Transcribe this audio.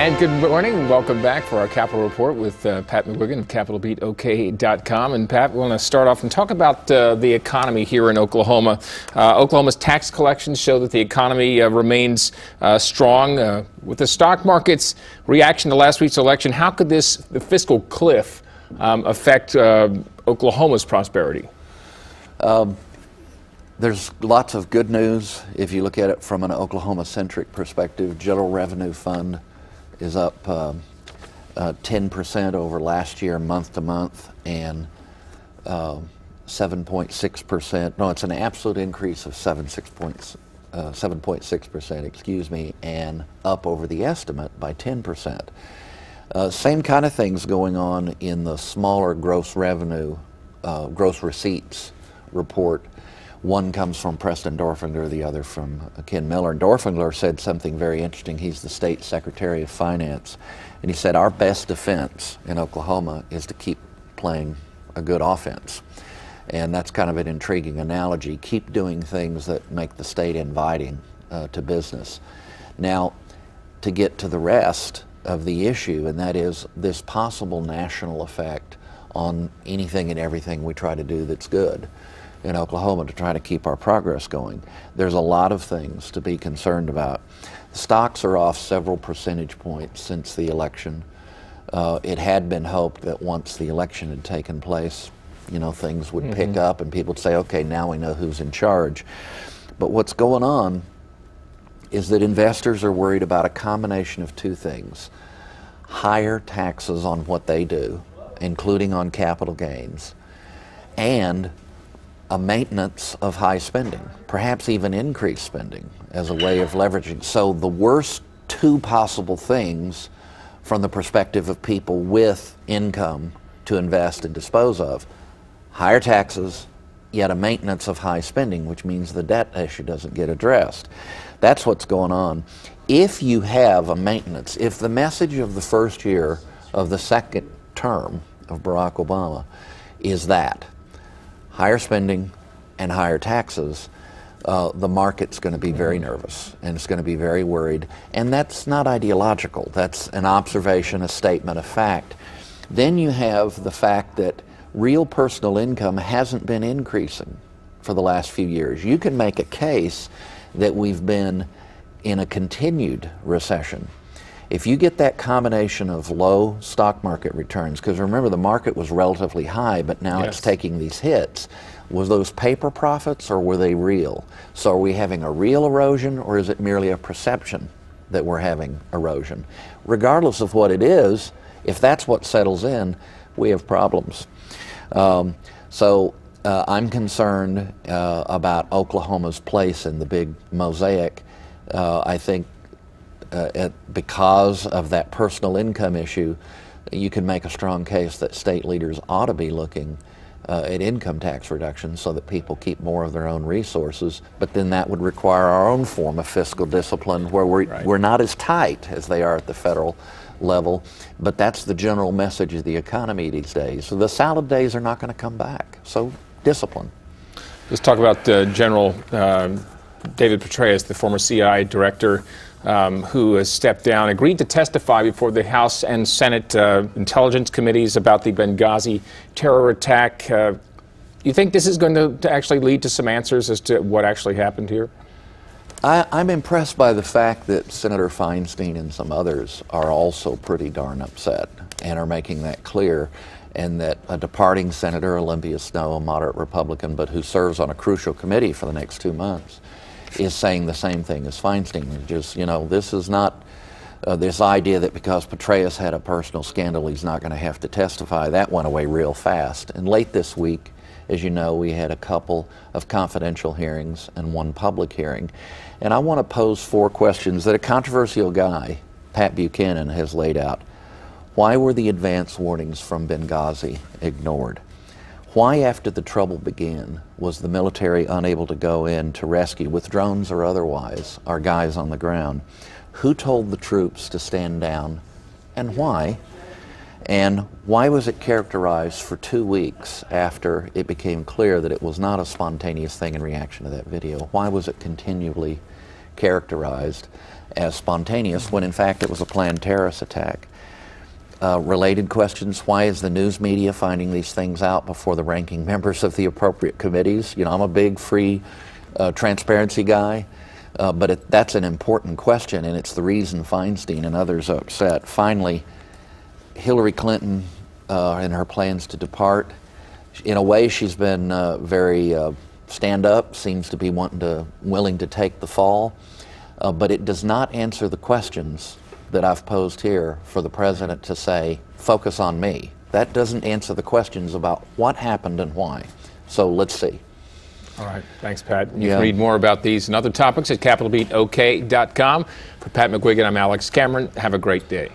And good morning. Welcome back for our Capital Report with Pat McGuigan of CapitalBeatOK.com. And Pat, we want to start off and talk about the economy here in Oklahoma. Oklahoma's tax collections show that the economy remains strong. With the stock market's reaction to last week's election, how could the fiscal cliff affect Oklahoma's prosperity? There's lots of good news if you look at it from an Oklahoma-centric perspective. General Revenue Fund is up 10% over last year, month to month, and 7.6%. No, it's an absolute increase of 7.6%, excuse me, and up over the estimate by 10%. Same kind of things going on in the smaller gross revenue, gross receipts report. One comes from Preston Dorfingler, the other from Ken Miller. And Dorfingler said something very interesting. He's the state secretary of finance. And he said, our best defense in Oklahoma is to keep playing a good offense. And that's kind of an intriguing analogy. Keep doing things that make the state inviting to business. Now, to get to the rest of the issue, and that is this possible national effect on anything and everything we try to do that's good in Oklahoma to try to keep our progress going. There's a lot of things to be concerned about. The stocks are off several percentage points since the election. It had been hoped that once the election had taken place, you know, things would pick up and people would say, okay, now we know who's in charge. But what's going on is that investors are worried about a combination of two things: higher taxes on what they do, including on capital gains, and a maintenance of high spending, perhaps even increased spending as a way of leveraging. So the worst two possible things from the perspective of people with income to invest and dispose of: higher taxes, yet a maintenance of high spending, which means the debt issue doesn't get addressed. That's what's going on. If you have a maintenance, if the message of the first year of the second term of Barack Obama is that higher spending and higher taxes, the market's going to be very nervous and it's going to be very worried. And that's not ideological. That's an observation, a statement of fact. Then you have the fact that real personal income hasn't been increasing for the last few years. You can make a case that we've been in a continued recession. If you get that combination of low stock market returns, because remember the market was relatively high, but now it's taking these hits. Was those paper profits or were they real? So are we having a real erosion or is it merely a perception that we're having erosion? Regardless of what it is, if that's what settles in, we have problems. I'm concerned about Oklahoma's place in the big mosaic. I think because of that personal income issue, you can make a strong case that state leaders ought to be looking at income tax reductions so that people keep more of their own resources, but then that would require our own form of fiscal discipline where we're not as tight as they are at the federal level, but that's the general message of the economy these days. So the salad days are not going to come back, so discipline. Let's talk about General David Petraeus, the former CI director, who has stepped down, agreed to testify before the House and Senate intelligence committees about the Benghazi terror attack. You think this is going to actually lead to some answers as to what actually happened here? I'm impressed by the fact that Senator Feinstein and some others are also pretty darn upset and are making that clear, and that a departing Senator, Olympia Snowe, a moderate Republican, but who serves on a crucial committee for the next 2 months, is saying the same thing as Feinstein. Just, you know, this is not this idea that because Petraeus had a personal scandal, he's not going to have to testify. That went away real fast. And late this week, as you know, we had a couple of confidential hearings and one public hearing. And I want to pose 4 questions that a controversial guy, Pat Buchanan, has laid out. Why were the advance warnings from Benghazi ignored? Why, after the trouble began, was the military unable to go in to rescue, with drones or otherwise, our guys on the ground? Who told the troops to stand down, and why? And why was it characterized for 2 weeks after it became clear that it was not a spontaneous thing in reaction to that video? Why was it continually characterized as spontaneous when in fact it was a planned terrorist attack. Related questions, why is the news media finding these things out before the ranking members of the appropriate committees? You know, I'm a big free transparency guy, but that's an important question, and it's the reason Feinstein and others are upset. Finally, Hillary Clinton and her plans to depart. In a way, she's been very stand-up, seems to be willing to take the fall, but it does not answer the questions that I've posed here for the president to say, focus on me. That doesn't answer the questions about what happened and why. So let's see. All right. Thanks, Pat. You can read more about these and other topics at CapitalBeatOK.com. For Pat McGuigan, I'm Alex Cameron. Have a great day.